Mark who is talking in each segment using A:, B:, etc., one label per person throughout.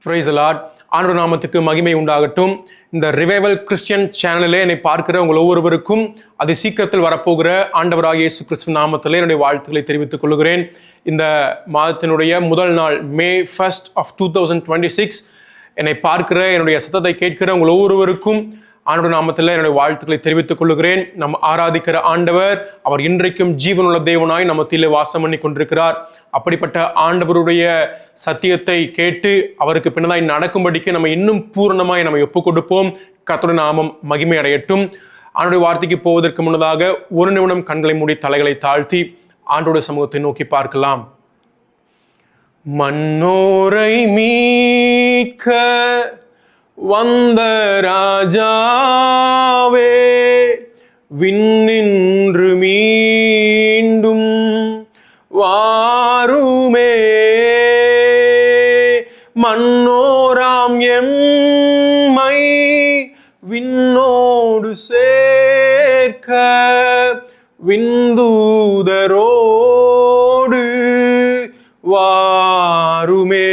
A: Price the Lord. ஆண்டவர் நாமத்துக்கு மகிமை உண்டாகட்டும். இந்த ரிவைவல் கிறிஸ்டியன் சேனலிலே என்னை பார்க்கிற உங்கள் ஒவ்வொருவருக்கும் அது சீக்கிரத்தில் வரப்போகிற ஆண்டவராகிய இயேசு கிறிஸ்து நாமத்திலே என்னுடைய வாழ்த்துக்களை தெரிவித்துக் கொள்கிறேன். இந்த மாதத்தினுடைய முதல் நாள் May 1st of 2026 என்னை பார்க்கிற என்னுடைய சத்தத்தை கேட்கிற உங்கள் ஒவ்வொருவருக்கும் ஆண்டவர் நாமத்தில் என்னுடைய வாழ்த்துக்களை தெரிவித்துக் கொள்கிறேன். நாம் ஆராதிக்கிற ஆண்டவர் அவர் இன்றைக்கும் ஜீவனுள்ள தேவனாய் நம்ம மத்தியிலே வாசம் பண்ணி கொண்டிருக்கிறார். அப்படிப்பட்ட ஆண்டவருடைய சத்தியத்தை கேட்டு அவருக்கு பின்னதாய் நடக்கும்படிக்கு நம்ம இன்னும் பூரணமாய் நம்ம ஒப்புக் கொடுப்போம். கர்த்தருடைய நாமம் மகிமை அடையட்டும். ஆண்டவருடைய வார்த்தைக்கு போவதற்கு முன்னதாக ஒரு நிமிடம் கண்களை மூடி தலைகளை தாழ்த்தி ஆண்டவருடைய சமூகத்தை நோக்கி பார்க்கலாம். மன்னோரை மீட்க வந்த ராஜாவே, விண்ணின்று மீண்டும் வாருமே, மன்னோராம் எம்மை விண்ணோடு சேர்க்க விண்தூதரோடு வாருமே,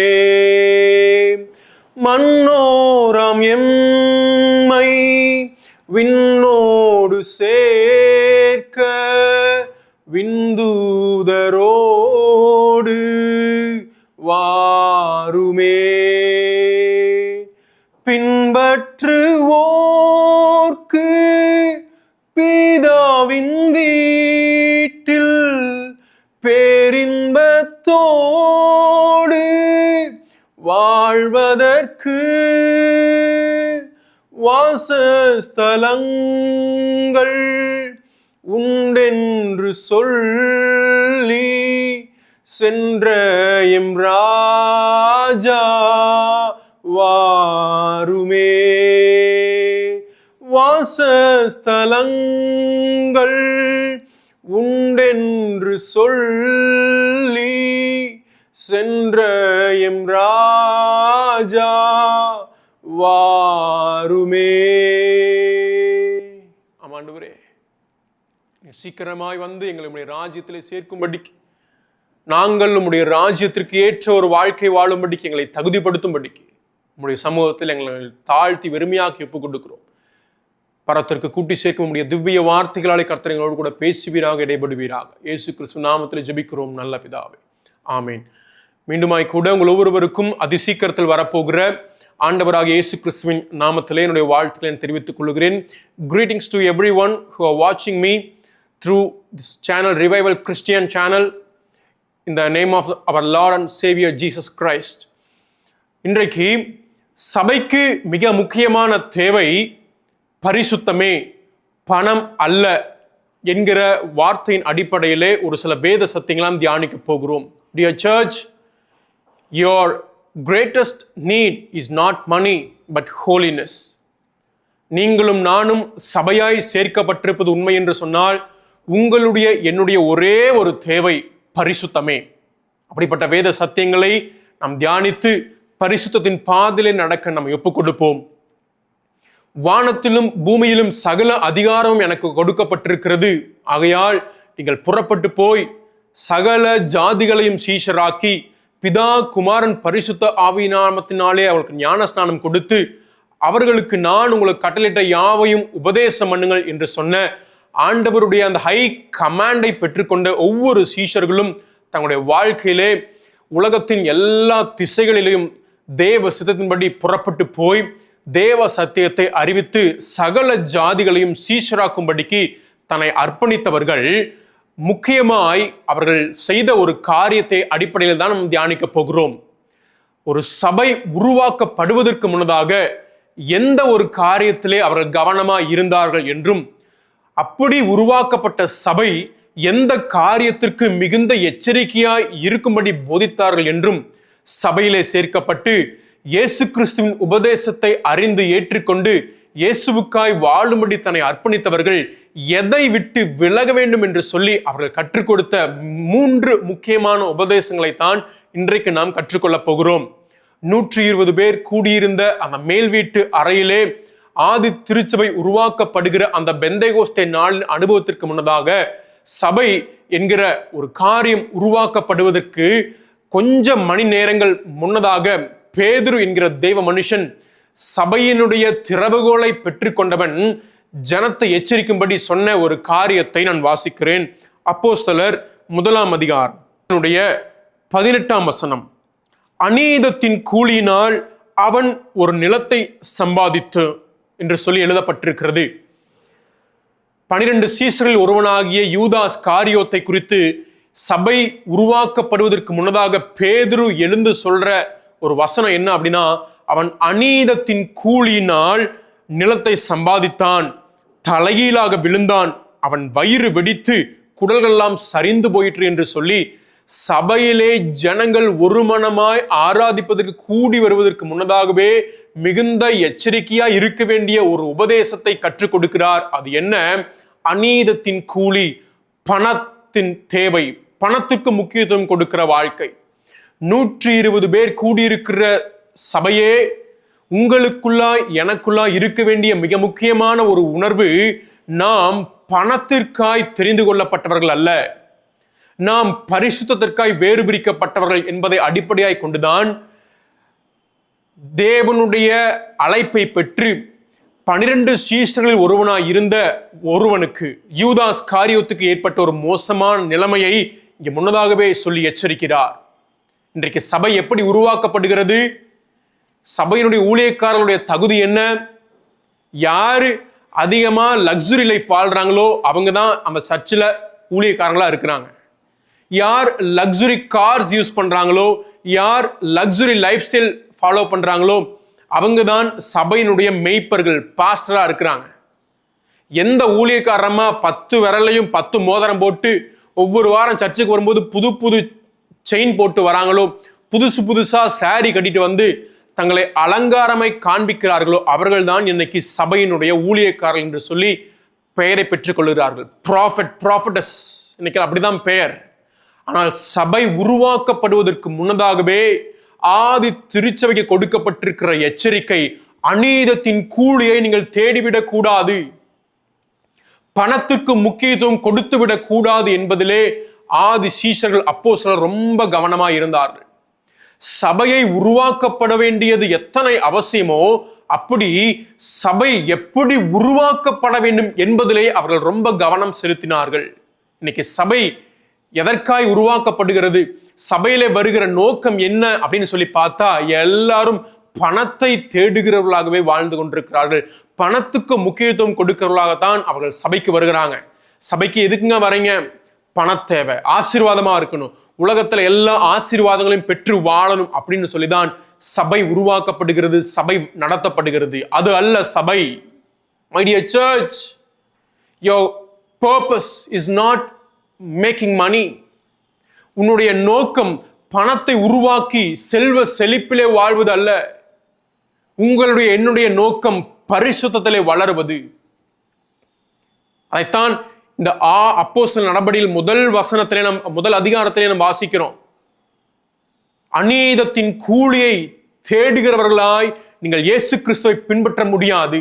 A: மன்னோராம் எம்மை விண்ணோடு சேர்க்க விண்தூதரோடு வாருமே, பின்பற்றுவோர்க்கு பிதாவின் வீட்டில் பேரின்பத்தோடு வாழ்வதற்கு வாசஸ்தலங்கள் உண்டென்று சொல்லி சென்ற எம் ராஜா வாருமே, வாசஸ்தலங்கள் உண்டென்று சொல்லி சென்ற எம் ராஜா வாருமே. ஆமாண்டவரே, சீக்கிரமாய் வந்து எங்களுடைய ராஜ்யத்திலே சேர்க்கும்படிக்கு, நாங்கள் உம்முடைய ராஜ்யத்திற்கு ஏற்ற ஒரு வாழ்க்கை வாழும்படிக்கு எங்களை தகுதிப்படுத்தும்படிக்கு உம்முடைய சமூகத்தில் எங்களை தாழ்த்தி வெறுமையாக்கி ஒப்புக் கொடுக்கிறோம். பரத்திற்கு கூட்டி சேர்க்கும் உம்முடைய திவ்ய வார்த்தைகளாலே கர்த்தர் எங்களோடு கூட பேசுவீராக, இடைபடுவீராக. இயேசு கிறிஸ்து நாமத்தில் ஜெபிக்கிறோம் நல்ல பிதாவே, ஆமேன். மீண்டுமாய் கூட உங்கள் ஒவ்வொருவருக்கும் அதிசீக்கிரத்தில் வரப்போகிற ஆண்டவராகிய இயேசு கிறிஸ்துவின் நாமத்திலே என்னுடைய வாழ்த்துக்களை தெரிவித்துக் கொள்கிறேன். Greetings to everyone who are watching me through this channel, Revival Christian channel, in the name of our Lord and Savior Jesus Christ. இன்றைக்கு சபைக்கு மிக முக்கியமான தேவை பரிசுத்தமே, பணம் அல்ல என்கிற வார்த்தையின் அடிப்படையிலே ஒரு சில வேத சத்தியங்களாம் தியானிக்க போகிறோம். Dear church, your greatest need is not money but holiness. நீங்களும் நானும் சபையாய் சேர்க்கப்பட்டிருப்பது உண்மை என்று சொன்னால் உங்களுடைய என்னுடைய ஒரே ஒரு தேவை பரிசுத்தமே. அப்படிப்பட்ட வேத சத்தியங்களை நாம் தியானித்து பரிசுத்தத்தின் பாதையிலே நடக்க நம்ம ஒப்புக் கொடுப்போம். வானத்திலும் பூமியிலும் சகல அதிகாரமும் எனக்கு கொடுக்கப்பட்டிருக்கிறது, ஆகையால் நீங்கள் புறப்பட்டு போய் சகல ஜாதிகளையும் சீஷராக்கி பிதா குமாரன் பரிசுத்த ஆவிநாமத்தினாலே அவர்களுக்கு ஞானஸ்நானம் கொடுத்து அவர்களுக்கு நான் உங்களுக்கு கட்டளையிட்ட யாவையும் உபதேசம் பண்ணுங்கள் என்று சொன்ன ஆண்டவருடைய அந்த ஹை கமாண்டை பெற்றுக்கொண்ட ஒவ்வொரு சீஷர்களும் தங்களுடைய வாழ்க்கையிலே உலகத்தின் எல்லா திசைகளிலும் தேவ சித்தத்தின்படி புறப்பட்டு போய் தேவ சத்தியத்தை அறிவித்து சகல ஜாதிகளையும் சீஷராக்கும்படிக்கு தன்னை அர்ப்பணித்தவர்கள். முக்கியமாய் அவர்கள் செய்த ஒரு காரியத்தை அடிப்படையில் தான் நாம் தியானிக்க போகிறோம். ஒரு சபை உருவாக்கப்படுவதற்கு முன்னதாக எந்த ஒரு காரியத்திலே அவர்கள் கவனமாய் இருந்தார்கள் என்றும், அப்படி உருவாக்கப்பட்ட சபை எந்த காரியத்திற்கு மிகுந்த எச்சரிக்கையாய் இருக்கும்படி போதித்தார்கள் என்றும், சபையிலே சேர்க்கப்பட்டு இயேசு கிறிஸ்துவின் உபதேசத்தை அறிந்து ஏற்றுக்கொண்டு இயேசுவுக்காய் வாழும்படி தன்னை அர்ப்பணித்தவர்கள் எதை விட்டு விலக வேண்டும் என்று சொல்லி அவர்கள் கற்றுக் கொடுத்த 3 முக்கியமான உபதேசங்களை தான் இன்றைக்கு நாம் கற்றுக்கொள்ளப் போகிறோம். 120 பேர் கூடியிருந்த அந்த மேல் வீட்டு அறையிலே ஆதி திருச்சபை உருவாக்கப்படுகிற அந்த பெந்தேகோஸ்தே நாளின் அனுபவத்திற்கு முன்னதாக சபை என்கிற ஒரு காரியம் உருவாக்கப்படுவதற்கு கொஞ்சம் மணி நேரங்கள் முன்னதாக பேதுரு என்கிற தெய்வ மனுஷன், சபையினுடைய திறவுகோலை பெற்றுக்கொண்டவன், ஜனத்தை எச்சரிக்கும்படி சொன்ன ஒரு காரியத்தை நான் வாசிக்கிறேன். அப்போஸ்தலர் 1 அதிகாரம் 18 வசனம். அநீதத்தின் கூலியினால் அவன் ஒரு நிலத்தை சம்பாதித்து என்று சொல்லி எழுதப்பட்டிருக்கிறது. 12 சீஷரில் ஒருவனாகிய யூதாஸ் காரியோத்தை குறித்து சபை உருவாக்கப்படுவதற்கு முன்னதாக பேதுரு எழுந்து சொல்ற ஒரு வசனம் என்ன அப்படின்னா, அவன் அநீதத்தின் கூலியினால் நிலத்தை சம்பாதித்தான், தலைகீழாக விழுந்தான், அவன் வயிறு வெடித்து குடல்களெல்லாம் சரிந்து போயிற்று என்று சொல்லி சபையிலே ஜனங்கள் ஒரு மனமாய் ஆராதிப்பதற்கு கூடி வருவதற்கு முன்னதாகவே மிகுந்த எச்சரிக்கையா இருக்க வேண்டிய ஒரு உபதேசத்தை கற்றுக் கொடுக்கிறார். அது என்ன? அநீதத்தின் கூலி, பணத்தின் தேவை, பணத்துக்கு முக்கியத்துவம் கொடுக்கிற வாழ்க்கை. 120 பேர் கூடியிருக்கிற சபையே, உங்களுக்குள்ளா எனக்குள்ளா இருக்க வேண்டிய மிக முக்கியமான ஒரு உணர்வு, நாம் பணத்திற்காய் தெரிந்து கொள்ளப்பட்டவர்கள் அல்ல, நாம் பரிசுத்தத்திற்காய் வேறு பிரிக்கப்பட்டவர்கள் என்பதை அடிப்படையாய் கொண்டுதான் தேவனுடைய அழைப்பை பெற்று 12 சீஷர்களில் ஒருவனாய் இருந்த ஒருவனுக்கு, யூதாஸ் காரியோத்துக்கு ஏற்பட்ட ஒரு மோசமான நிலைமையை இங்கே முன்னதாகவே சொல்லி எச்சரிக்கிறார். இன்றைக்கு சபை எப்படி உருவாக்கப்படுகிறது? சபையினுடைய ஊழியக்காரர்களுடைய தகுதி என்ன? யாரு அதிகமா லக்ஸுரி லைஃப் வாழ்றாங்களோ அவங்க தான் அந்த சர்ச்சில் ஊழியக்காரங்களா இருக்கிறாங்க. யார் லக்ஸுரி கார்ஸ் யூஸ் பண்றாங்களோ, யார் லக்ஸுரி லைஃப் ஸ்டைல் ஃபாலோ பண்றாங்களோ அவங்க தான் சபையினுடைய மெய்ப்பர்கள், பாஸ்டரா இருக்கிறாங்க. எந்த ஊழியக்காரமா 10 விரலையும் 10 மோதிரம் போட்டு ஒவ்வொரு வாரம் சர்ச்சுக்கு வரும்போது புது புது செயின் போட்டு வராங்களோ, புதுசா சாரி கட்டிட்டு வந்து தங்களை அலங்காரமாய் காண்பிக்கிறார்களோ அவர்கள் தான் இன்னைக்கு சபையினுடைய ஊழியக்காரர்கள் என்று சொல்லி பெயரை பெற்றுக் கொள்கிறார்கள். ப்ராஃபட், ப்ராஃபட்டஸ், இன்னைக்கு அப்படிதான் பெயர். ஆனால் சபை உருவாக்கப்படுவதற்கு முன்னதாகவே ஆதி திருச்சபைக்கு கொடுக்கப்பட்டிருக்கிற எச்சரிக்கை, அநீதத்தின் கூலியை நீங்கள் தேடிவிடக் கூடாது, பணத்துக்கு முக்கியத்துவம் கொடுத்து விடக் கூடாது என்பதிலே ஆதி சீஷர்கள், அப்போஸ்தலர்கள் ரொம்ப கவனமாக இருந்தார்கள். சபையை உருவாக்கப்பட வேண்டியது எத்தனை அவசியமோ அப்படி சபை எப்படி உருவாக்கப்பட வேண்டும் என்பதிலே அவர்கள் ரொம்ப கவனம் செலுத்தினார்கள். இன்னைக்கு சபை எதற்காய் உருவாக்கப்படுகிறது, சபையிலே வருகிற நோக்கம் என்ன அப்படின்னு சொல்லி பார்த்தா, எல்லாரும் பணத்தை தேடுகிறவர்களாகவே வாழ்ந்து கொண்டிருக்கிறார்கள். பணத்துக்கு முக்கியத்துவம் கொடுக்கிறவர்களாகத்தான் அவர்கள் சபைக்கு வருகிறாங்க. சபைக்கு எதுக்குங்க வரீங்க? பண தேவை, ஆசீர்வாதமா இருக்கணும், உலகத்துல எல்லா ஆசீர்வாதங்களையும் பெற்று வாழணும் அப்படின்னு சொல்லிதான் சபை உருவாக்கப்படுகிறது, சபை நடத்தப்படுகிறது. அது அல்ல சபை. My dear church, your purpose is not making money. உன்னுடைய நோக்கம் பணத்தை உருவாக்கி செல்வ செழிப்பிலே வாழ்வது அல்ல. உங்களுடைய என்னுடைய நோக்கம் பரிசுத்தத்திலே வளருவது. அதைத்தான் இந்த அப்போஸ்தலர் நடபடியில் முதல் அதிகாரத்திலே நாம் வாசிக்கிறோம். அநீதத்தின் கூலியை தேடுகிறவர்களாய் நீங்கள் இயேசு கிறிஸ்துவை பின்பற்ற முடியாது.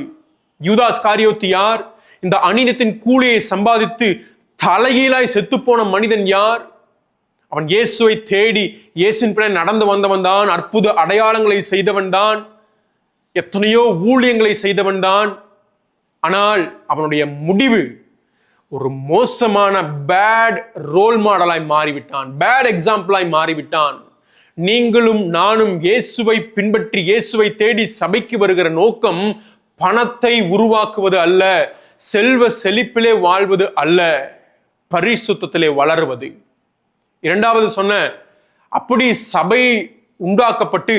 A: யூதாஸ் காரியோத்து யார்? இந்த அநீதத்தின் கூலியை சம்பாதித்து தலைகீழாய் செத்துப்போன மனிதன் யார்? அவன் இயேசுவை தேடி இயேசுவின் பின்னாடி நடந்து வந்தவன் தான், அற்புத அடையாளங்களை செய்தவன் தான், எத்தனையோ ஊழியங்களை செய்தவன் தான். ஆனால் அவனுடைய முடிவு ஒரு மோசமான பேட் ரோல் மாடலாய் மாறிவிட்டான், பேட் எக்ஸாம்பிளாய் மாறிவிட்டான். நீங்களும் நானும் இயேசுவை பின்பற்றி இயேசுவை தேடி சபைக்கு வருகிற நோக்கம் பணத்தை உருவாக்குவது அல்ல, செல்வ செழிப்பிலே வாழ்வது அல்ல, பரிசுத்தத்திலே வளருவது. இரண்டாவது சொன்ன, அப்படி சபை உண்டாக்கப்பட்டு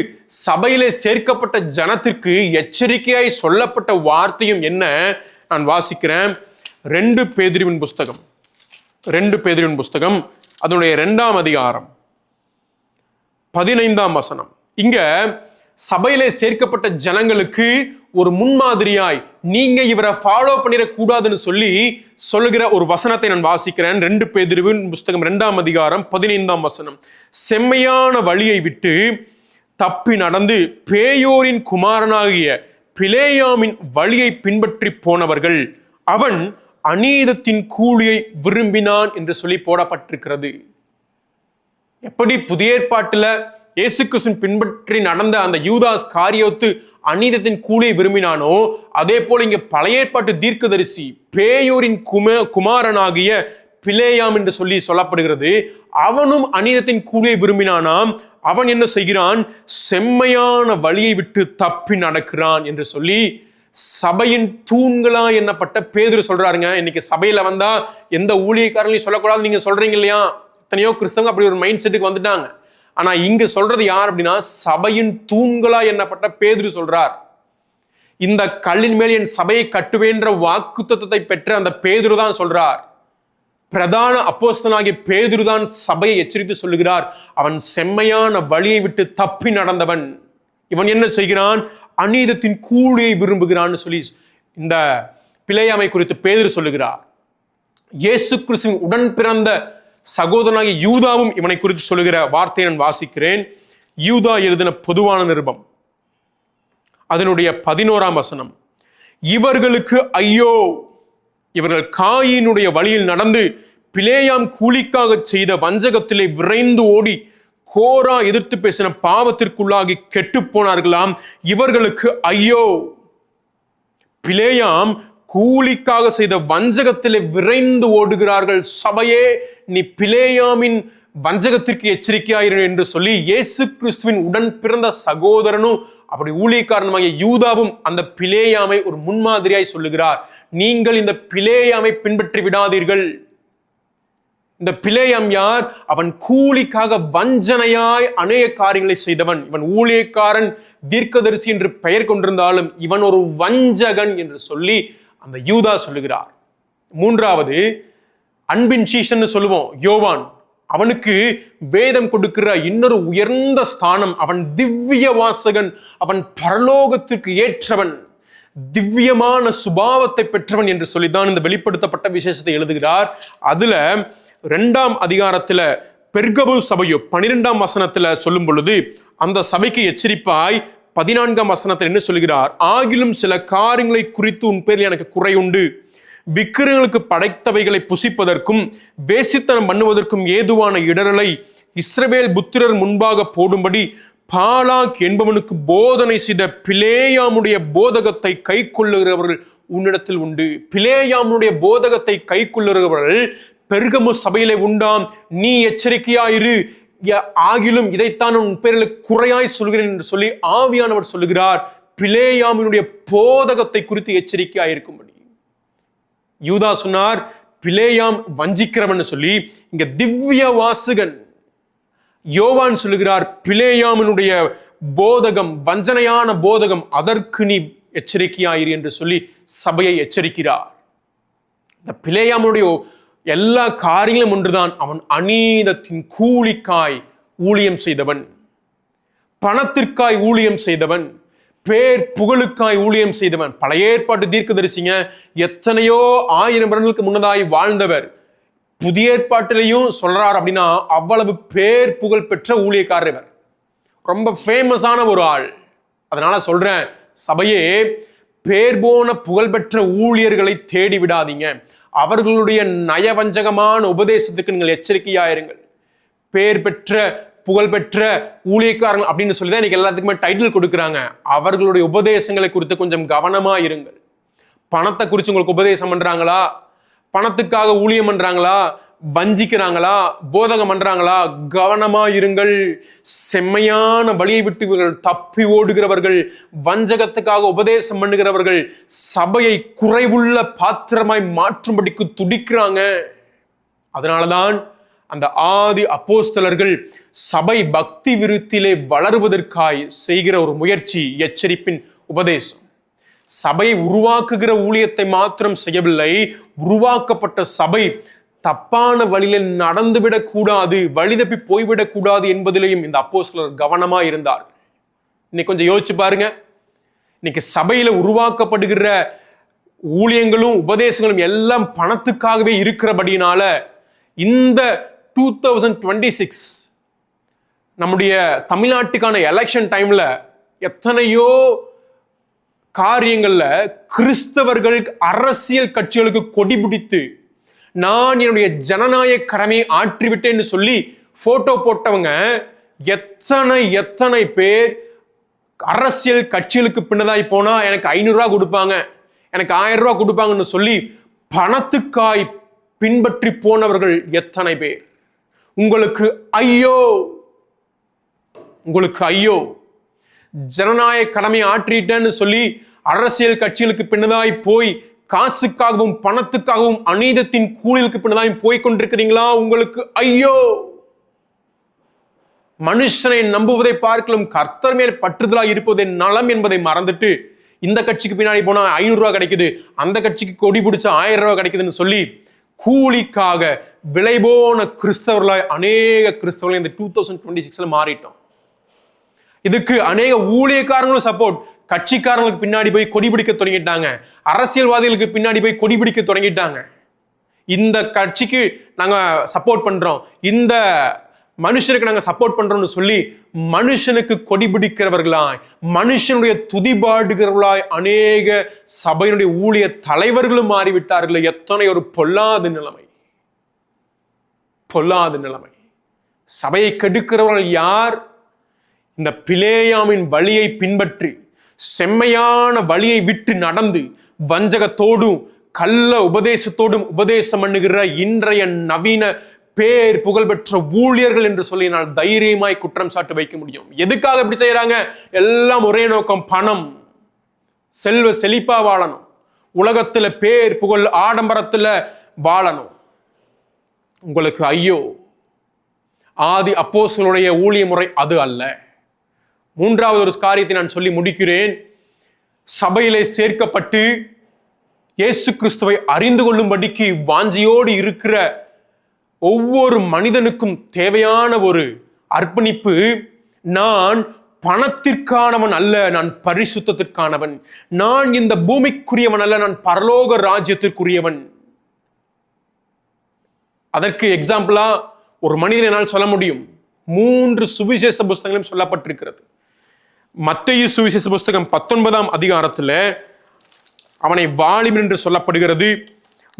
A: சபையிலே சேர்க்கப்பட்ட ஜனத்திற்கு எச்சரிக்கையாய் சொல்லப்பட்ட வார்த்தையும் என்ன? நான் வாசிக்கிறேன். 2 பேதுருவின் புஸ்தகம் அதனுடைய 2ஆம் அதிகாரம் 15ஆம் வசனம். இங்க சபையிலே சேர்க்கப்பட்ட ஜனங்களுக்கு ஒரு முன்மாதிரியாய் நீங்க இவரை ஃபாலோ பண்ணிடக்கூடாதுன்னு சொல்லுகிற ஒரு வசனத்தை நான் வாசிக்கிறேன். 2 பேதுருவின் புஸ்தகம் 2ஆம் அதிகாரம் 15ஆம் வசனம். செம்மையான வழியை விட்டு தப்பி நடந்து பேயோரின் குமாரனாகிய பிலேயாமின் வழியை பின்பற்றி போனவர்கள், அவன் அநீதத்தின் கூலியை விரும்பினான் என்று சொல்லி போடப்பட்டிருக்கிறது. எப்படி புதிய ஏற்பாட்டுல இயேசு கிறிஸ்துவின் பின்பற்றி நடந்த அந்த யூதாஸ் காரியோத்து அநீதத்தின் கூலியை விரும்பினானோ, அதே போல இங்க பழைய ஏற்பாட்டு தீர்க்கதரிசி பேயோரின் குமாரனாகிய பிலேயாம் என்று சொல்லப்படுகிறது. அவனும் அநீதத்தின் கூலியை விரும்பினானாம். அவன் என்ன செய்கிறான்? செம்மையான வழியை விட்டு தப்பி நடக்கிறான் என்று சொல்லி சபையின் தூண்களா எண்ணப்பட்ட பேதுரு சொல்றாருங்க. இன்னைக்கு சபையில வந்தா எந்த ஊழியக்காரங்களையும் சொல்லக்கூடாது நீங்க சொல்றீங்க இல்லையா? எத்தனையோ கிறிஸ்தவங்க அப்படி ஒரு மைண்ட் செட்டுக்கு வந்துட்டாங்க. ஆனா இங்க சொல்றது யார் அப்படின்னா, சபையின் தூண்களா எண்ணப்பட்ட பேதுரு சொல்றார். இந்த கல்லின் மேல் என் சபையை கட்டுவேன்ற வாக்குத்தத்தத்தை பெற்ற அந்த பேதுரு தான் சொல்றார். பிரதான அப்போஸ்தலனாகிய பேதுரு தான் சபையை எச்சரித்து சொல்லுகிறார். அவன் செம்மையான வழியை விட்டு தப்பி நடந்தவன். இவன் என்ன செய்கிறான்? அநீதத்தின் கூலியை விரும்புகிறான்னு சொல்லி இந்த பிலேயாமை குறித்து பேதுரு சொல்லுகிறார். இயேசு கிறிஸ்துவின் உடன் பிறந்த சகோதரனாகிய யூதாவும் இவனை குறித்து சொல்லுகிற வார்த்தையை நான் வாசிக்கிறேன். யூதா எழுதின பொதுவான நிருபம் அதனுடைய 11ஆம் வசனம். இவர்களுக்கு ஐயோ, இவர்கள் காயினுடைய வழியில் நடந்து பிலேயாம் கூலிக்காக செய்த வஞ்சகத்திலே விரைந்து ஓடி கோரா எதிர்த்து பேசின பாவத்திற்குள்ளாகி கெட்டு போனார்களாம். இவர்களுக்கு ஐயோ, பிலேயாம் கூலிக்காக செய்த வஞ்சகத்திலே விரைந்து ஓடுகிறார்கள். சபையே, நீ பிலேயாமின் வஞ்சகத்திற்கு எச்சரிக்கையாயிரு என்று சொல்லி இயேசு கிறிஸ்துவின் உடன் பிறந்த சகோதரனும் அப்படி ஊழியக்காரனுமாகிய யூதாவும் அந்த பிலேயாமை ஒரு முன்மாதிரியாய் சொல்லுகிறார். நீங்கள் இந்த பிலேயாமை பின்பற்றி விடாதீர்கள். இந்த பிலேயாம் யார்? அவன் கூலிக்காக வஞ்சனையாய் அநேக காரியங்களை செய்தவன். இவன் ஊழியக்காரன், தீர்க்கதரிசி என்று பெயர் கொண்டிருந்தாலும் இவன் ஒரு வஞ்சகன் என்று சொல்லி அந்த யூதா சொல்லுகிறார். மூன்றாவது, அன்பின் சீஷன் சொல்லுவோம் யோவான். அவனுக்கு வேதம் கொடுக்கிற இன்னொரு உயர்ந்த ஸ்தானம். அவன் திவ்ய வாசகன், அவன் பரலோகத்திற்கு ஏற்றவன், திவ்யமான சுபாவத்தை பெற்றவன் என்று சொல்லிதான் இந்த வெளிப்படுத்தப்பட்ட விசேஷத்தை எழுதுகிறார். அதுல 2ஆம் அதிகாரத்துல பெர்கபு சபையோ 12ஆம் வசனத்துல சொல்லும் பொழுது அந்த சபைக்கு எச்சரிப்பாய் 14ஆம் வசனத்தில் என்ன சொல்கிறார்? ஆகிலும் சில காரியங்களை குறித்து உன் பேரில் எனக்கு குறை உண்டு. விக்கிரங்களுக்கு படைத்தவைகளை புசிப்பதற்கும் வேசித்தனம் பண்ணுவதற்கும் ஏதுவான இடரலை இஸ்ரவேல் புத்திரர் முன்பாக போடும்படி பாலாக் என்பவனுக்கு போதனை செய்த பிலேயாமுடைய போதகத்தை கை கொள்ளுகிறவர்கள் உன்னிடத்தில் உண்டு. பிலேயாமுடைய போதகத்தை கை கொள்ளுகிறவர்கள் பெர்கமு சபையிலே உண்டாம். நீ எச்சரிக்கையாயிரு. ஆகிலும் இதைத்தான் உன் பேரில் குறையாய் சொல்கிறேன் என்று சொல்லி ஆவியானவர் சொல்லுகிறார். பிலேயாமினுடைய போதகத்தை குறித்து எச்சரிக்கையாயிருக்கும்படி. யூதா சொன்னார் பிலேயாம் வஞ்சிக்கிறவன் சொல்லி. இங்க திவ்ய வாசகன் யோவான் சொல்லுகிறார் பிலேயாமினுடைய போதகம் வஞ்சனையான போதகம், அதற்கு நீ எச்சரிக்கையாயிரு என்று சொல்லி சபையை எச்சரிக்கிறார். இந்த பிலேயாமுடைய எல்லா காரியங்களும் ஒன்றுதான். அவன் அநீதத்தின் கூலிக்காய் ஊழியம் செய்தவன், பணத்திற்காய் ஊழியம் செய்தவன், பேர் புகழுக்காய் ஊழியம் செய்தவன். பழைய ஏற்பாட்டு தீர்க்கதரிசிங்க, எத்தனையோ 1000 வருடங்களுக்கு முன்னதாய் வாழ்ந்தவர். புதிய ஏற்பாட்டிலையும் சொல்றார் அப்படின்னா அவ்வளவு பேர் புகழ் பெற்ற ஊழியக்காரர் இவர். ரொம்ப ஃபேமஸான ஒரு ஆள். அதனால சொல்றேன், சபையே, பேர் போன புகழ்பெற்ற ஊழியர்களை தேடி விடாதீங்க. அவர்களுடைய நயவஞ்சகமான உபதேசத்துக்கு நீங்கள் எச்சரிக்கையாயிருங்கள். பேர் பெற்ற புகழ்பெற்ற ஊழியக்காரங்க அப்படின்னு சொல்லிதான் இன்னைக்கு எல்லாத்துக்குமே டைட்டில் கொடுக்குறாங்க. அவர்களுடைய உபதேசங்களை குறித்து கொஞ்சம் கவனமா இருங்கள். பணத்தை குறித்து உங்களுக்கு உபதேசம் பண்றாங்களா? பணத்துக்காக ஊழியம் பண்றாங்களா? வஞ்சிக்கிறாங்களா? போதகம் பண்றாங்களா? கவனமா இருங்கள். செம்மையான வழியை விட்டு இவர்கள் தப்பி ஓடுகிறவர்கள், வஞ்சகத்துக்காக உபதேசம் பண்ணுகிறவர்கள், சபையை குறைவுள்ள பாத்திரமாய் மாற்றும்படிக்கு துடிக்கிறாங்க. அதனாலதான் அந்த ஆதி அப்போஸ்தலர்கள் சபை பக்தி விருத்திலே வளருவதற்காய் செய்கிற ஒரு முயற்சி எச்சரிப்பின் உபதேசம். சபையை உருவாக்குகிற ஊழியத்தை மாத்திரம் செய்யவில்லை, உருவாக்கப்பட்ட சபை தப்பான வழியில நடந்துவிடக் கூடாது, வழி தப்பி போய்விடக் கூடாது என்பதிலையும் இந்த அப்போஸ்தலர் கவனமா இருந்தார். இன்னைக்கு கொஞ்சம் யோசிச்சு பாருங்க. இன்னைக்கு சபையில உருவாக்கப்படுகிற ஊழியங்களும் உபதேசங்களும் எல்லாம் பணத்துக்காகவே இருக்கிறபடினால இந்த 2026 நம்முடைய தமிழ்நாட்டுக்கான எலெக்ஷன் டைம்ல எத்தனையோ காரியங்கள்ல கிறிஸ்தவர்கள் அரசியல் கட்சிகளுக்கு கொடி பிடித்து நான் என்னுடைய ஜனநாயக கடமையை ஆற்றிவிட்டேன்னு சொல்லி போட்டோ போட்டவங்க எத்தனை எத்தனை பேர் அரசியல் கட்சிகளுக்கு பின்னதாய் போனா எனக்கு 500 ரூபாய் கொடுப்பாங்க, எனக்கு 1000 ரூபாய் கொடுப்பாங்கன்னு சொல்லி பணத்துக்காய் பின்பற்றி போனவர்கள் எத்தனை பேர். உங்களுக்கு ஐயோ, உங்களுக்கு ஐயோ. ஜனநாயக கடமையை ஆற்றிட்டேன்னு சொல்லி அரசியல் கட்சிகளுக்கு பின்னதாய் போய் காசுக்காகவும் பணத்துக்காகவும் அநீதத்தின் கூலிகளுக்கு பின்னதாய் போய் கொண்டிருக்கிறீங்களா? உங்களுக்கு ஐயோ. மனுஷனை நம்புவதை பார்க்கலாம் கர்த்தர் மேல் பற்றுதலாக இருப்பதே நலம் என்பதை மறந்துட்டு இந்த கட்சிக்கு பின்னாடி போனா 500 ரூபாய் கிடைக்குது, அந்த கட்சிக்கு கொடி பிடிச்சா 1000 ரூபாய் கிடைக்குதுன்னு சொல்லி கூலிக்காக விலை போன கிறிஸ்தவர்களாய் அநேக கிறிஸ்தவர்கள் இந்த 2026 மாறிட்டோம். இதுக்கு அநேக ஊழியக்காரங்களும் சப்போர்ட். கட்சிக்காரங்களுக்கு பின்னாடி போய் கொடி பிடிக்க தொடங்கிட்டாங்க, அரசியல்வாதிகளுக்கு பின்னாடி போய் கொடி பிடிக்க தொடங்கிட்டாங்க. இந்த கட்சிக்கு நாங்க சப்போர்ட் பண்றோம், இந்த மனுஷனுக்கு நாங்க சப்போர்ட் பண்றோம்னு சொல்லி மனுஷனுக்கு கொடி பிடிக்கிறவர்களாய், மனுஷனுடைய துதிபாடுகிறவர்களாய் அநேக சபையினுடைய ஊழிய தலைவர்களும் மாறிவிட்டார்கள். எத்தனை ஒரு பொல்லாத நிலைமை, பொல்லாத நிலைமை. சபையை கெடுக்கிறவர்கள் யார்? இந்த பிலேயாமின் வழியை பின்பற்றி செம்மையான வழியை விட்டு நடந்து வஞ்சகத்தோடும் கள்ள உபதேசத்தோடும் உபதேசம் பண்ணுகிற இன்றைய நவீன பேர் புகழ்பெற்ற ஊழியர்கள் என்று சொல்லி நான் தைரியமாய் குற்றம் சாட்டு வைக்க முடியும். எதுக்காக இப்படி செய்யறாங்க? எல்லாம் ஒரே நோக்கம், பணம், செல்வ செழிப்பா வாழணும், உலகத்துல பேர் புகழ் ஆடம்பரத்துல வாழணும். உங்களுக்கு ஐயோ. ஆதி அப்போஸ்தலருடைய ஊழிய முறை அது அல்ல. மூன்றாவது ஒரு காரியத்தை நான் சொல்லி முடிக்கிறேன். சபையிலே சேர்க்கப்பட்டு இயேசு கிறிஸ்துவை அறிந்து கொள்ளும்படிக்கு வாஞ்சியோடு இருக்கிற ஒவ்வொரு மனிதனுக்கும் தேவையான ஒரு அர்ப்பணிப்பு. நான் பணத்திற்கானவன் அல்ல, நான் பரிசுத்தத்திற்கானவன். நான் இந்த பூமிக்குரியவன் அல்ல, நான் பரலோக ராஜ்யத்திற்குரியவன். அதற்கு எக்ஸாம்பிளா ஒரு மனிதனால் சொல்ல முடியும். 3 சுவிசேஷ புஸ்தகங்களும் சொல்லப்பட்டிருக்கிறது. மத்தேயு சுவிசேஷ புஸ்தகம் 19ஆம் அதிகாரத்தில் அவனை வாலிபன் என்று சொல்லப்படுகிறது.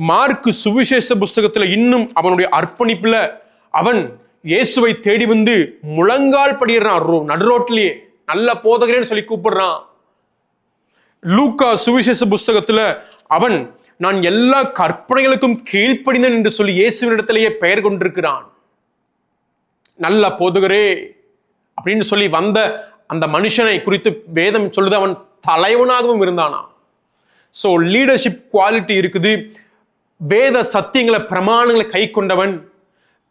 A: மார்க்கு சுவிசேஷ புஸ்தகத்துல இன்னும் அவனுடைய அர்ப்பணிப்புல அவன் இயேசுவை தேடி வந்து முழங்கால் படிடுறான், நடுரோட்டிலேயே நல்ல போதகரேன்னு சொல்லி கூப்பிடுறான். லூக்கா சுவிசேஷ புஸ்தகத்துல அவன் நான் எல்லா கற்பனைகளுக்கும் கீழ்ப்படிந்தேன் என்று சொல்லி இயேசுவினிடத்திலேயே பெயர் கொண்டிருக்கிறான். நல்ல போதகரே அப்படின்னு சொல்லி வந்த அந்த மனுஷனை குறித்து வேதம் சொல்லுது அவன் தலைவனாகவும் இருந்தானா. சோ லீடர்ஷிப் குவாலிட்டி இருக்குது. வேத சத்தியங்களை பிரமாணங்களை கை கொண்டவன்,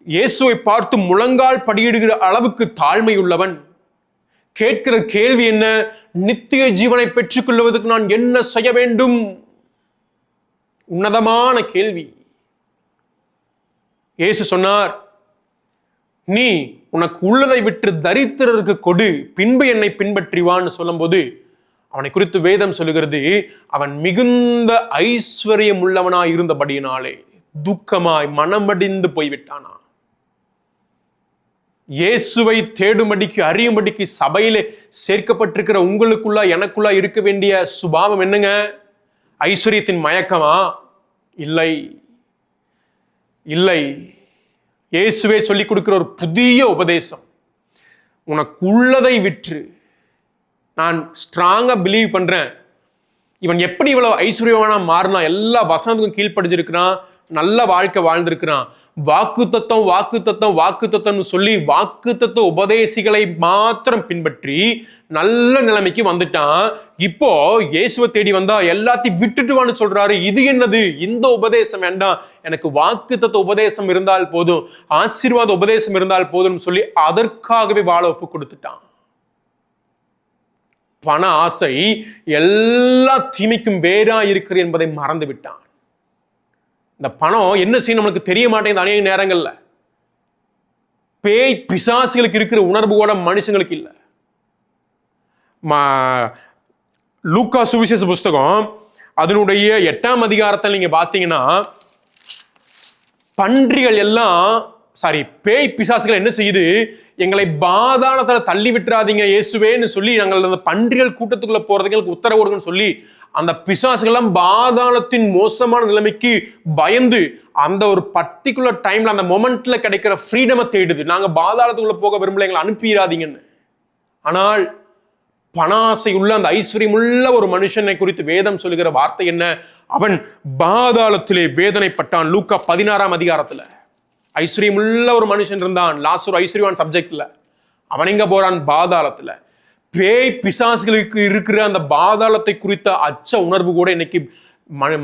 A: இயேசுவை பார்த்து முழங்கால் படியிடுகிற அளவுக்கு தாழ்மை உள்ளவன். கேட்கிற கேள்வி என்ன? நித்திய ஜீவனை பெற்றுக் கொள்வதற்கு நான் என்ன செய்ய வேண்டும்? உன்னதமான கேள்வி. இயேசு சொன்னார், நீ உனக்கு உள்ளதை விட்டு தரித்திரருக்கு கொடு, பின்பு என்னை பின்பற்றிவான்னு சொல்லும் போது அவனை குறித்து வேதம் சொல்லுகிறது, அவன் மிகுந்த ஐஸ்வர்யம் உள்ளவனாய் இருந்தபடியினாலே துக்கமாய் மனமடிந்து போய்விட்டானா. இயேசுவை தேடும்படிக்கு அறியும்படிக்கு சபையிலே சேர்க்கப்பட்டிருக்கிற உங்களுக்குள்ள எனக்குள்ள இருக்க வேண்டிய சுபாவம் என்னங்க? ஐஸ்வர்யத்தின் மயக்கமா? இல்லை, இல்லை. இயேசுவே சொல்லிக் கொடுக்கிற ஒரு புதிய உபதேசம், உனக்கு உள்ளதை விற்று. நான் ஸ்ட்ராங்கா பிலீவ் பண்றேன், இவன் எப்படி இவ்வளவு ஐஸ்வர்யவானா மாறினா? எல்லா வசனத்துக்கும் கீழ்ப்படிஞ்சிருக்கிறான், நல்ல வாழ்க்கை வாழ்ந்திருக்கிறான். வாக்கு தத்தம் வாக்கு தத்தம் வாக்கு தத்தம்னு சொல்லி வாக்கு தத்துவ உபதேசிகளை மாத்திரம் பின்பற்றி நல்ல நிலைமைக்கு வந்துட்டான். இப்போ இயேசுவை தேடி வந்தா எல்லாத்தையும் விட்டுட்டுவான்னு சொல்றாரு. இது என்னது? இந்த உபதேசம் வேண்டாம், எனக்கு வாக்கு தத்துவ உபதேசம் இருந்தால் போதும், ஆசீர்வாத உபதேசம் இருந்தால் போதும் சொல்லி அதற்காகவே வாழ ஒப்பு கொடுத்துட்டான். பண ஆசை எல்லா தீமைக்கும் வேறா இருக்கிறது என்பதை மறந்து விட்டான். இந்த பணம் என்ன செய்யணும் நமக்கு தெரிய மாட்டேங்குது. அநேக நேரங்கள்ல பேய் பிசாசுகளுக்கு இருக்கிற உணர்வு கூட மனுஷங்களுக்கு இல்லை. லூக்கா சுவிசேஷ புஸ்தகம் அதனுடைய 8ஆம் அதிகாரத்தில் நீங்க பாத்தீங்கன்னா, பன்றிகள் எல்லாம் பேய் பிசாசுகள் என்ன செய்யுது? எங்களை பாதாளத்துல தள்ளி விட்டுறாதீங்க இயேசுவேன்னு சொல்லி நாங்கள் அந்த பன்றிகள் கூட்டத்துக்குள்ள போறதுக்கு உத்தரவு கொடுங்கன்னு சொல்லி அந்த பிசாசுகள்லாம் பாதாளத்தின் மோசமான நிலைமைக்கு பயந்து அந்த ஒரு பர்டிகுலர் டைம்ல அந்த மொமெண்ட்ல கிடைக்கிற ஃப்ரீடமை தேடுது. நாங்க பாதாளத்துக்குள்ள போக விரும்பல, எங்களை அனுப்பிடாதீங்கன்னு. ஆனால் பண ஆசை உள்ள அந்த ஐஸ்வர்யம் உள்ள ஒரு மனுஷனை குறித்து வேதம் சொல்லுகிற வார்த்தை என்ன? அவன் பாதாளத்திலே வேதனைப்பட்டான். லூக்கா 16ஆம் அதிகாரத்துல ஐஸ்வர்யம் உள்ள ஒரு மனுஷன் இருந்தான். லாசரு ஐஸ்வர்யவான் சப்ஜெக்ட்ல. அவன் எங்க போறான்? பாதாளத்துல. பேய் பிசாசுகளுக்கு இருக்கிற அந்த பாதாளத்தை குறித்த அச்ச உணர்வு கூட இன்னைக்கு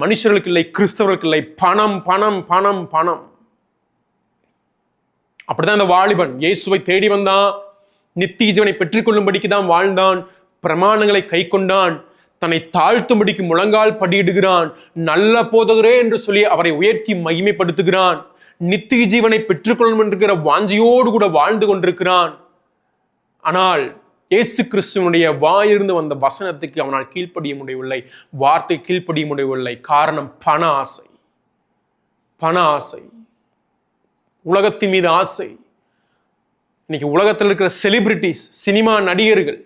A: மனுஷர்களுக்கு இல்லை, கிறிஸ்தவர்களுக்கு இல்லை. பணம் பணம் பணம் பணம். அப்படிதான் இந்த வாலிபன் இயேசுவை தேடி வந்தான். நித்திய ஜீவனை பெற்றுக்கொள்ளும்படிக்கு தான் வாழ்ந்தான். பிரமாணங்களை கை கொண்டான். தன்னை தாழ்த்தும்படிக்கு முழங்கால் படியிடுகிறான். நல்ல போதகரே என்று சொல்லி அவரை உயர்த்தி மகிமைப்படுத்துகிறான். நித்திய ஜீவனை பெற்றுக்கொள்ளும் என்கிற வாஞ்சியோடு கூட வாழ்ந்து கொண்டிருக்கிறான். ஆனால் இயேசு கிறிஸ்துவனுடைய வாயிலிருந்து வந்த வசனத்துக்கு அவனால் கீழ்ப்படிய முடியவில்லை. வார்த்தை கீழ்ப்படிய முடியவில்லை. காரணம் பண ஆசை. பண ஆசை, உலகத்தின் மீது ஆசை. இன்னைக்கு உலகத்தில் இருக்கிற செலிபிரிட்டிஸ், சினிமா நடிகர்கள்,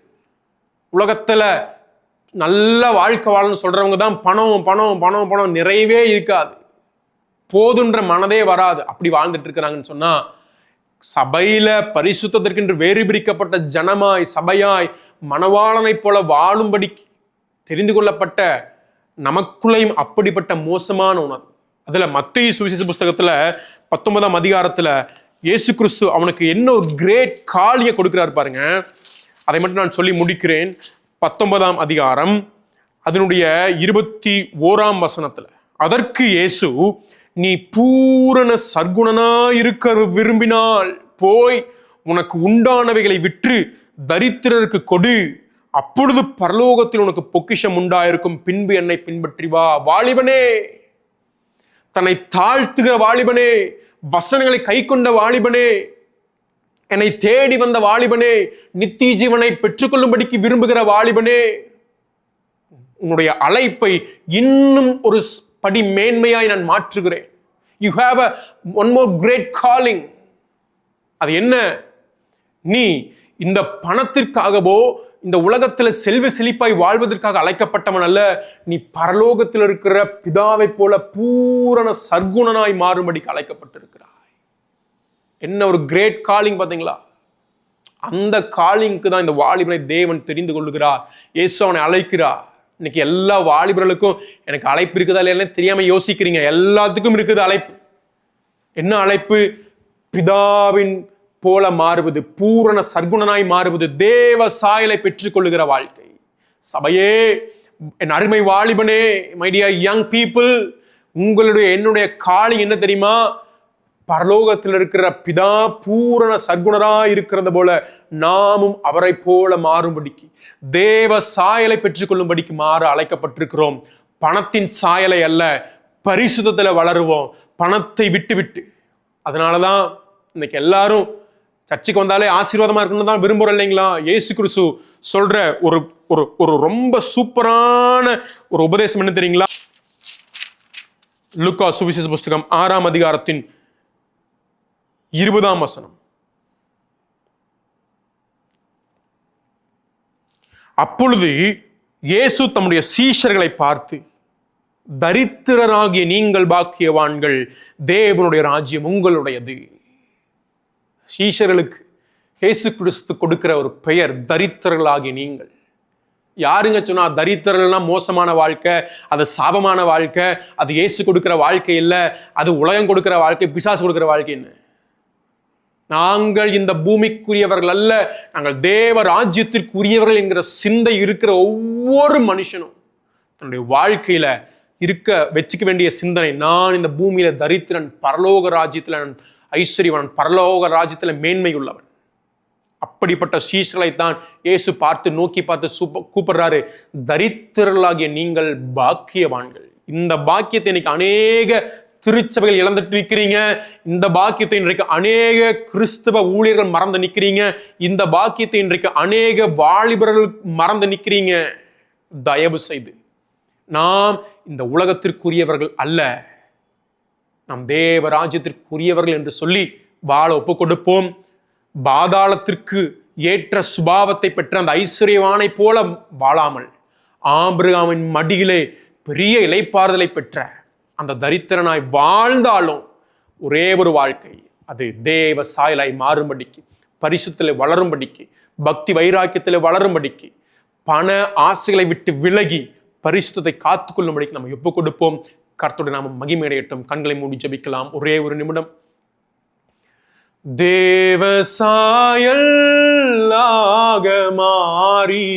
A: உலகத்துல நல்ல வாழ்க்கை வாழணும்னு சொல்றவங்க தான் பணம் பணம் பணம் பணம் நிறையவே இருக்காது, போதுன்ற மனதே வராது, அப்படி வாழ்ந்துட்டு இருக்கிறாங்கன்னு சொன்னா, சபையில பரிசுத்தத்திற்கென்று வேறு பிரிக்கப்பட்ட ஜனமாய் சபையாய் மணவாளனை போல வாழும்படி தெரிந்து கொள்ளப்பட்ட நமக்குள்ளையும் அப்படிப்பட்ட மோசமான உணர்வு. அதுல மத்தேயு சுவிசேஷ புஸ்தகத்துல 19ஆம் அதிகாரத்துல இயேசு கிறிஸ்து அவனுக்கு என்ன ஒரு கிரேட் காலியை கொடுக்கிறார் பாருங்க. அதை மட்டும் நான் சொல்லி முடிக்கிறேன். 19ஆம் அதிகாரம் அதனுடைய 21ஆம் வசனத்துல, அதற்கு இயேசு, நீ பூரண சர்க்குணனாயிருக்க விரும்பினால் போய் உனக்கு உண்டானவைகளை விற்று தரித்திரருக்கு கொடு, அப்பொழுது பரலோகத்தில் உனக்கு பொக்கிஷம் உண்டாயிருக்கும், பின்பு என்னை பின்பற்றி வா. வாலிபனே, தன்னை தாழ்த்துகிற வாலிபனே, வசனங்களை கை கொண்ட வாலிபனே, என்னை தேடி வந்த வாலிபனே, நித்திய ஜீவனை பெற்றுக்கொள்ளும்படிக்கு விரும்புகிற வாலிபனே, உன்னுடைய அழைப்பை இன்னும் ஒரு படி மேன்மையாய் நான் மாற்றுகிறேன். You have one more great calling. அது என்ன? நீ இந்த பணத்திற்காகவோ இந்த உலகத்தில் செல்வ செழிப்பாய் வாழ்வதற்காக அழைக்கப்பட்டவன் அல்ல. நீ பரலோகத்தில் இருக்கிற பிதாவை போல பூரண சர்க்குணனாய் மாறும்படிக்கு அழைக்கப்பட்டிருக்கிறாய். என்ன ஒரு கிரேட் காலிங் பார்த்தீங்களா? அந்த காலிங்க்கு தான் இந்த வாலிபனை தேவன் தெரிந்து கொள்ளுகிறார். இயேசு அவனை அழைக்கிறார். இன்னைக்கு எல்லா வாலிபர்களுக்கும் எனக்கு அழைப்பு இருக்குதா இல்லையா தெரியாம யோசிக்கிறீங்க. எல்லாத்துக்கும் இருக்குது அழைப்பு. என்ன அழைப்பு? பிதாவின் போல மாறுவது, பூரண சர்க்குணனாய் மாறுவது, தேவ சாயலை பெற்றுக்கொள்ளுகிற வாழ்க்கை. சபையே, என் அருமை வாலிபனே, மை டியர் யங் பீப்புள், உங்களுடைய என்னுடைய காலிங் என்ன தெரியுமா? பரலோகத்தில் இருக்கிற பிதா பூரண சர்க்குணராய் இருக்கிறது போல நாமும் அவரை போல மாறும்படிக்கு, தேவ சாயலை பெற்றுக்கொள்ளும்படிக்கு மாற அழைக்கப்பட்டிருக்கிறோம். பணத்தின் சாயலை அல்ல, பரிசுத்தத்துல வளருவோம், பணத்தை விட்டு விட்டு. அதனாலதான் இன்னைக்கு எல்லாரும் சர்ச்சுக்கு வந்தாலே ஆசீர்வாதமா இருக்கணும் தான் விரும்புறோம் இல்லைங்களா? இயேசு கிறிஸ்து சொல்ற ஒரு ஒரு ஒரு ரொம்ப சூப்பரான ஒரு உபதேசம் என்ன தெரியுங்களா? லூக்கா சுவிசேஷ புஸ்தகம் 6ஆம் அதிகாரத்தின் 20ஆம் வசனம். அப்பொழுது இயேசு தம்முடைய சீஷர்களை பார்த்து, தரித்திரராகிய நீங்கள் பாக்கியவான்கள், தேவனுடைய ராஜ்யம் உங்களுடையது. சீஷர்களுக்கு இயேசு கிறிஸ்து கொடுக்கிற ஒரு பெயர், தரித்திரர்களாகிய நீங்கள். யாருங்க சொன்னா தரித்திரர்கள்னா மோசமான வாழ்க்கை, அது சாபமான வாழ்க்கை, அது இயேசு கொடுக்கிற வாழ்க்கை இல்லை, அது உலகம் கொடுக்கிற வாழ்க்கை, பிசாசு கொடுக்கிற வாழ்க்கை. என்ன? நாங்கள் இந்த பூமிக்குரியவர்கள் அல்ல, நாங்கள் தேவ ராஜ்யத்திற்குரியவர்கள் என்கிற சிந்தை இருக்கிற ஒவ்வொரு மனுஷனும் தன்னுடைய வாழ்க்கையில இருக்க வச்சுக்க வேண்டிய சிந்தனை, நான் இந்த பூமியில தரித்திரன், பரலோக ராஜ்யத்துல நான் ஐஸ்வர்யவன், பரலோக ராஜ்யத்துல மேன்மை உள்ளவன். அப்படிப்பட்ட சீஷர்களைத்தான் இயேசு பார்த்து நோக்கி பார்த்து கூப்பிடுறாரு, தரித்திரர்களாகிய நீங்கள் பாக்கியவான்கள். இந்த பாக்கியத்தை இன்னைக்கு அநேக திருச்சபைகள் இழந்துட்டு நிற்கிறீங்க. இந்த பாக்கியத்தை இன்றைக்கு அநேக கிறிஸ்தவ ஊழியர்கள் மறந்து நிற்கிறீங்க. இந்த பாக்கியத்தை இன்றைக்கு அநேக வாலிபர்கள் மறந்து நிற்கிறீங்க. தயவு செய்து நாம் இந்த உலகத்திற்குரியவர்கள் அல்ல, நாம் தேவ ராஜ்யத்திற்குரியவர்கள் என்று சொல்லி வாழ ஒப்பு கொடுப்போம். பாதாளத்திற்கு ஏற்ற சுபாவத்தை பெற்ற அந்த ஐஸ்வர்யவானை போல வாழாமல் ஆபிரகாமின் மடியிலே பெரிய இளைப்பாறுதலை பெற்ற அந்த தரித்திரனாய் வாழ்ந்தாலும் ஒரே ஒரு வாழ்க்கை, அது தேவ சாயலாய் மாறும்படிக்கு, பரிசுத்திலே வளரும்படிக்கு, பக்தி வைராக்கியத்திலே வளரும்படிக்கு, பண ஆசைகளை விட்டு விலகி பரிசுத்தத்தை காத்துக்கொள்ளும்படிக்கு நம்ம ஒப்பு கொடுப்போம். கர்த்தருடைய நாமம் மகிமையடையட்டும். கண்களை மூடி ஜெபிக்கலாம். ஒரே ஒரு நிமிடம். தேவ சாயலாக மாறி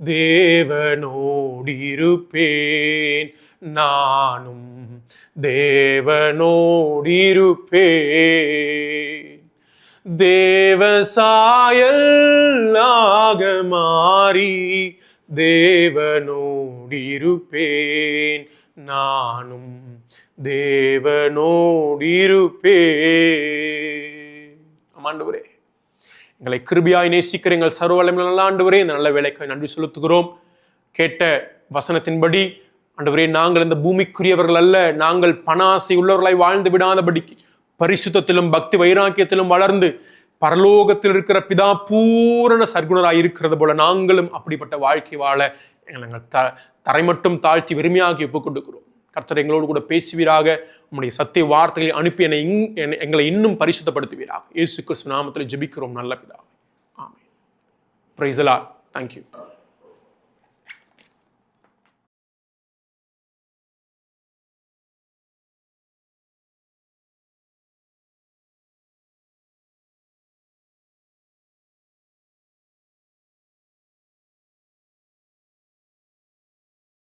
A: தேவனோடிருப்பேன், நானும் தேவனோடிருப்பேன். தேவ சாயலாக மாறி தேவனோடிருப்பேன், நானும் தேவனோடிருப்பேன். ஆண்டவரே, எங்களை கிருபையாய் நேசிக்கிற எங்கள் சர்வ வல்லமையுள்ள நல்ல ஆண்டவரே, இந்த நல்ல வேலைக்கு நன்றி செலுத்துகிறோம். கேட்ட வசனத்தின்படி ஆண்டவரே, நாங்கள் இந்த பூமிக்குரியவர்கள் அல்ல, நாங்கள் பணாசை உள்ளவர்களாய் வாழ்ந்து விடாதபடிக்கு பரிசுத்தத்திலும் பக்தி வைராக்கியத்திலும் வளர்ந்து பரலோகத்தில் இருக்கிற பிதா பூரண சர்க்குணராய் இருக்கிறது போல நாங்களும் அப்படிப்பட்ட வாழ்க்கை வாழ நாங்கள் தரை மட்டும் தாழ்த்தி வெறுமையாகி ஒப்புக் கொண்டுக்கிறோம். கர்த்தர் எங்களோடு கூட பேசுவீராக. உம்முடைய சத்திய வார்த்தைகளை அனுப்பி எங்களை இன்னும் பரிசுத்தப்படுத்துவீராக. இயேசு கிறிஸ்து நாமத்தில் ஜெபிக்கிறோம் நல்ல பிதாவே. ஆமென். Praise the Lord. Thank you.